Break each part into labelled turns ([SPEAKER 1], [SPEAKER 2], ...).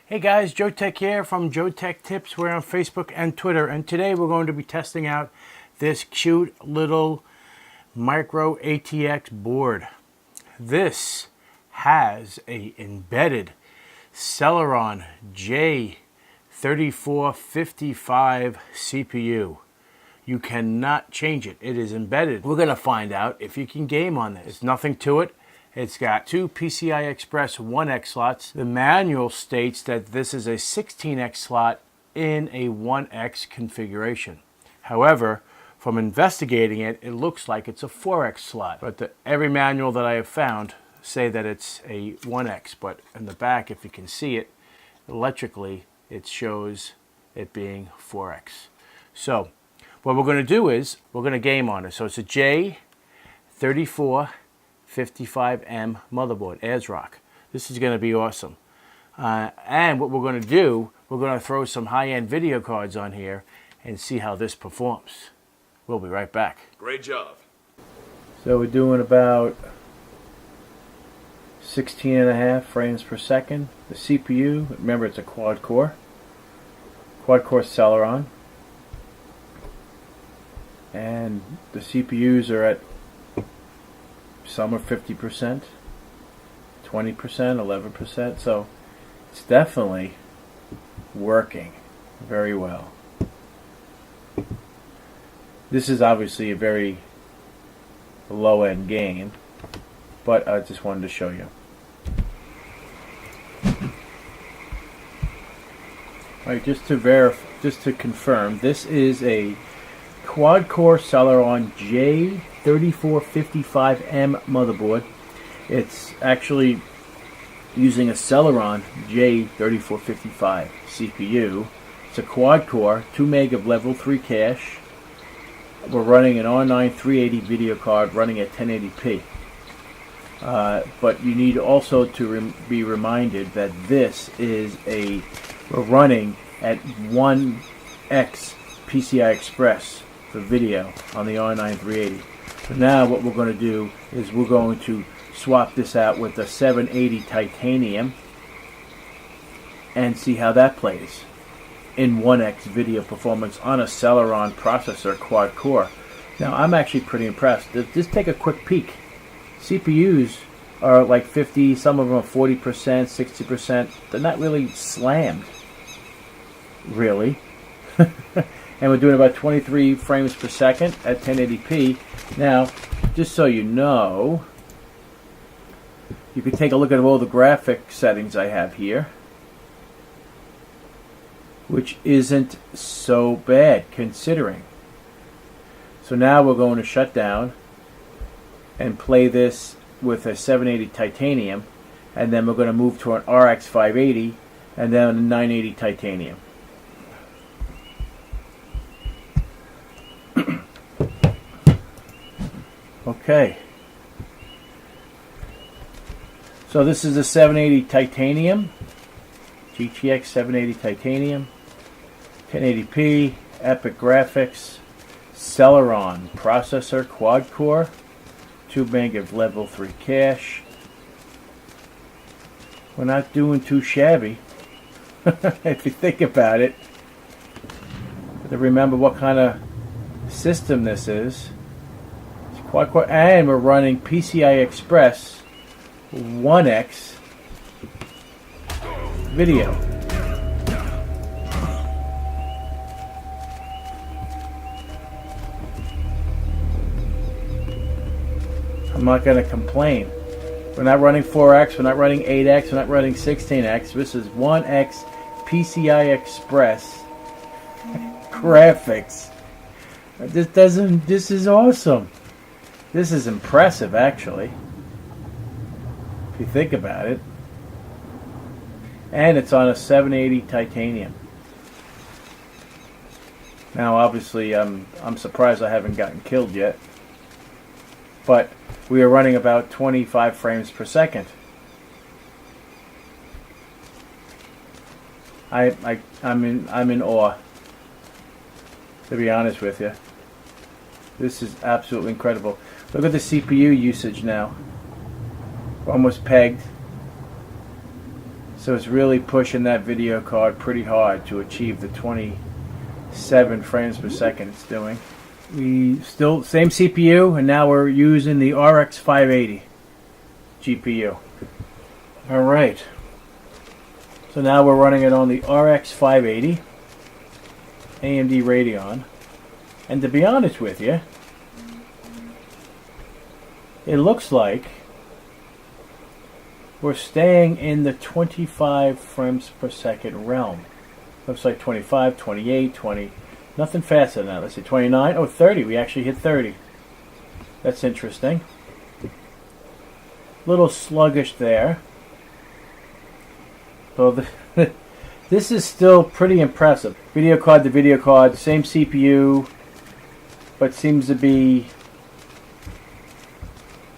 [SPEAKER 1] Hey guys, Joe Tech here from JoeteckTips. We're on Facebook and Twitter, and today we're going to be testing out this cute little micro ATX board. This has a embedded Celeron J3455 CPU. You cannot change it. It is embedded. We're going to find out if you can game on this. There's nothing to it. It's got two PCI Express 1X slots. The manual states that this is a 16X slot in a 1X configuration. However, from investigating it, it looks like it's a 4X slot. But every manual that I have found say that it's a 1X. But in the back, if you can see it, electrically, it shows it being 4X. So what we're going to do is we're going to game on it. So it's a J3455M motherboard, Asrock. This is going to be awesome. And what we're going to do, we're going to throw some high-end video cards on here and see how this performs. We'll be right back.
[SPEAKER 2] Great job.
[SPEAKER 1] So we're doing about 16.5 frames per second. The CPU, remember it's a quad-core Celeron. And the CPUs are at, some are 50%, 20%, 11%, so it's definitely working very well. This is obviously a very low-end game, but I just wanted to show you. Alright, just to confirm, this is a quad-core Celeron J3455M motherboard. It's actually using a Celeron J3455 CPU. It's a quad-core, 2 meg of level 3 cache. We're running an R9 380 video card running at 1080p. But you need also to be reminded that this is we're running at 1x PCI Express for video on the R9 380. So now what we're going to do is we're going to swap this out with the 780 titanium and see how that plays in 1x video performance on a Celeron processor quad core. Now I'm actually pretty impressed. Just take a quick peek. CPUs are like 50, some of them are 40%, 60%. They're not really slammed, really. And we're doing about 23 frames per second at 1080p. Now, just so you know, you can take a look at all the graphic settings I have here, which isn't so bad considering. So now we're going to shut down and play this with a 780 titanium, and then we're going to move to an RX 580 and then a 980 titanium. Okay, so this is a 780 titanium, GTX 780 titanium, 1080p, epic graphics, Celeron processor, quad core, 2 meg of level 3 cache. We're not doing too shabby, if you think about it. To remember what kind of system this is. Quad core, and we're running PCI Express 1X video. I'm not going to complain. We're not running 4X, we're not running 8X, we're not running 16X. This is 1X PCI Express graphics. This is awesome. This is impressive, actually, if you think about it. And it's on a 780 titanium. Now, obviously, I'm surprised I haven't gotten killed yet. But we are running about 25 frames per second. I'm in awe, to be honest with you. This is absolutely incredible. Look at the CPU usage now. We're almost pegged. So it's really pushing that video card pretty hard to achieve the 27 frames per second it's doing. We still, same CPU, and now we're using the RX 580 GPU. Alright. So now we're running it on the RX 580 AMD Radeon. And to be honest with you, it looks like we're staying in the 25 frames per second realm. Looks like 25, 28, 20. Nothing faster than that. Let's see, 29. Oh, 30. We actually hit 30. That's interesting. Little sluggish there. So this is still pretty impressive. Video card to video card, same CPU, but seems to be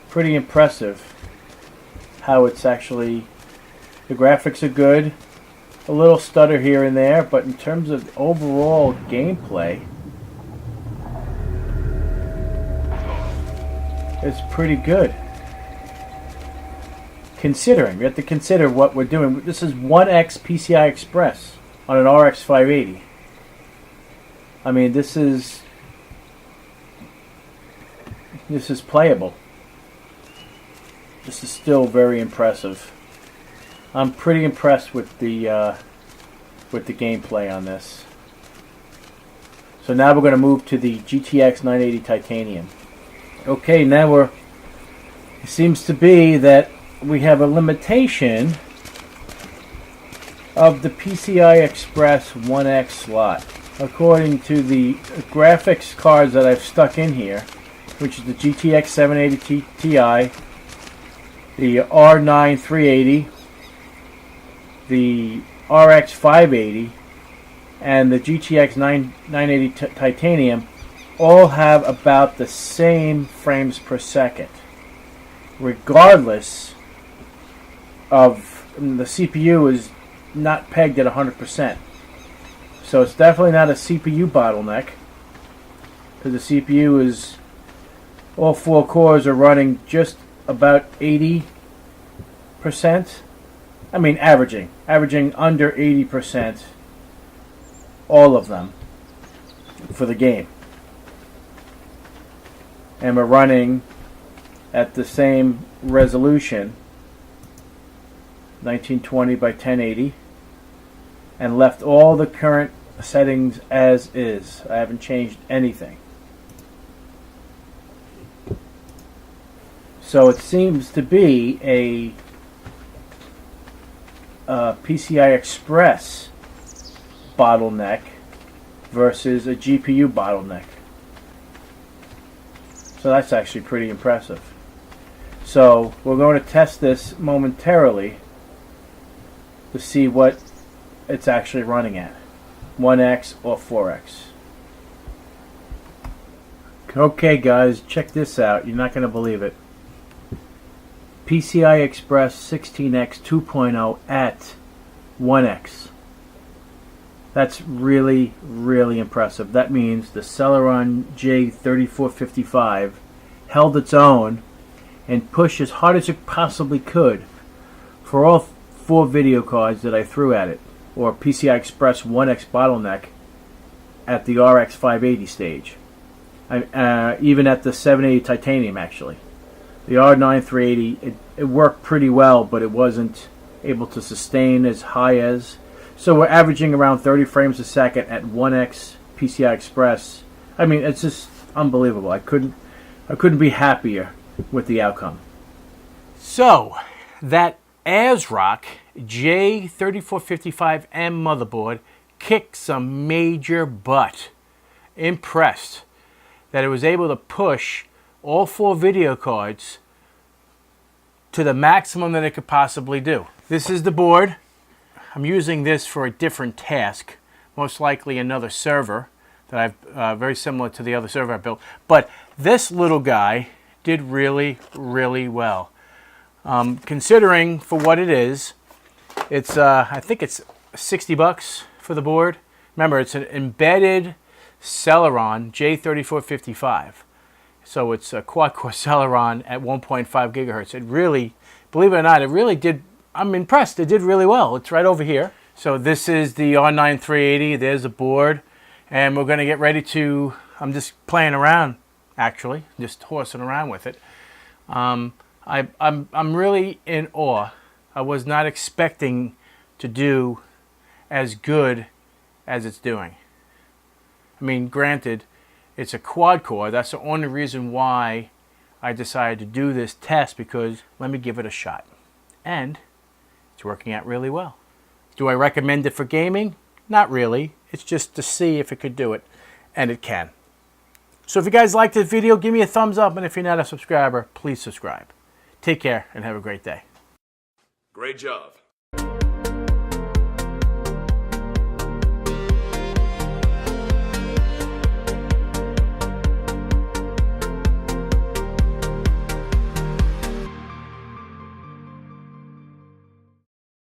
[SPEAKER 1] pretty impressive how it's actually, the graphics are good. A little stutter here and there, but in terms of overall gameplay, it's pretty good. Considering, we have to consider what we're doing. This is 1x PCI Express on an RX 580. I mean, this is playable. This is still very impressive. I'm pretty impressed with the gameplay on this. So now we're going to move to the GTX 980 Titanium. Okay, now it seems to be that we have a limitation of the PCI Express 1X slot. According to the graphics cards that I've stuck in here, which is the GTX 780 Ti, the R9 380, the RX 580, and the GTX 980 Titanium all have about the same frames per second, regardless of the CPU is not pegged at 100%. So it's definitely not a CPU bottleneck, because the CPU is, all 4 cores are running just about 80%. I mean, averaging under 80%, all of them, for the game. And we're running at the same resolution, 1920 by 1080, and left all the current settings as is. I haven't changed anything. So it seems to be a PCI Express bottleneck versus a GPU bottleneck. So that's actually pretty impressive. So we're going to test this momentarily to see what it's actually running at, 1x or 4x. Okay guys, check this out. You're not going to believe it. PCI Express 16x 2.0 at 1x. That's really, really impressive. That means the Celeron J3455 held its own and pushed as hard as it possibly could for all 4 video cards that I threw at it, or PCI Express 1x bottleneck at the RX 580 stage. Even at the 780 Titanium, actually. The R9 380, it worked pretty well, but it wasn't able to sustain as high as. So we're averaging around 30 frames a second at 1x PCI Express. I mean, it's just unbelievable. I couldn't be happier with the outcome. So that Asrock J3455M motherboard kicked some major butt. Impressed that it was able to push all 4 video cards to the maximum that it could possibly do. This is the board. I'm using this for a different task, most likely another server that I've very similar to the other server I built. But this little guy did really, really well. Considering for what it is, it's I think it's $60 for the board. Remember, it's an embedded Celeron J3455. So it's a quad-core Celeron at 1.5 gigahertz. It really, believe it or not, it really did I'm impressed. It did really well. It's right over here. So this is the R9 380. There's the board. And we're going to get ready to, I'm just playing around, actually, just horsing around with it. I'm really in awe. I was not expecting to do as good as it's doing. I mean, granted, it's a quad core. That's the only reason why I decided to do this test, because let me give it a shot. And it's working out really well. Do I recommend it for gaming? Not really. It's just to see if it could do it, and it can. So if you guys liked this video, give me a thumbs up, and if you're not a subscriber, please subscribe. Take care and have a great day.
[SPEAKER 2] Great job.